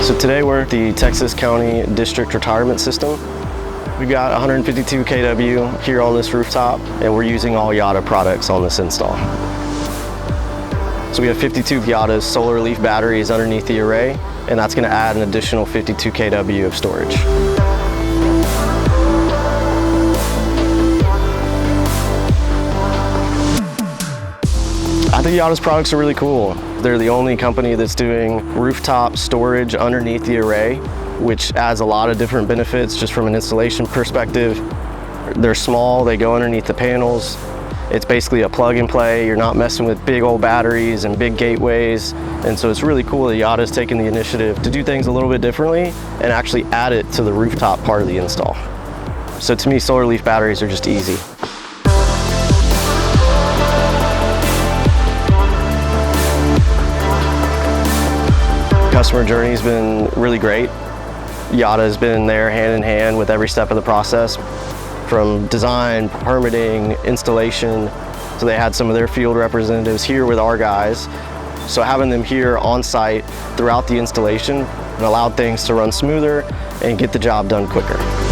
So today we're at the Texas County District Retirement System. We've got 152 kW here on this rooftop, and we're using all Yotta products on this install. So we have 52 Yotta SolarLEAF batteries underneath the array, and that's going to add an additional 52 kW of storage. I think Yotta's products are really cool. They're the only company that's doing rooftop storage underneath the array, which adds a lot of different benefits just from an installation perspective. They're small, they go underneath the panels. It's basically a plug and play. You're not messing with big old batteries and big gateways. And so it's really cool that Yotta's taken the initiative to do things a little bit differently and actually add it to the rooftop part of the install. So to me, SolarLEAF batteries are just easy. Customer journey has been really great. Yotta has been there hand in hand with every step of the process, from design, permitting, installation. So they had some of their field representatives here with our guys. So having them here on site throughout the installation allowed things to run smoother and get the job done quicker.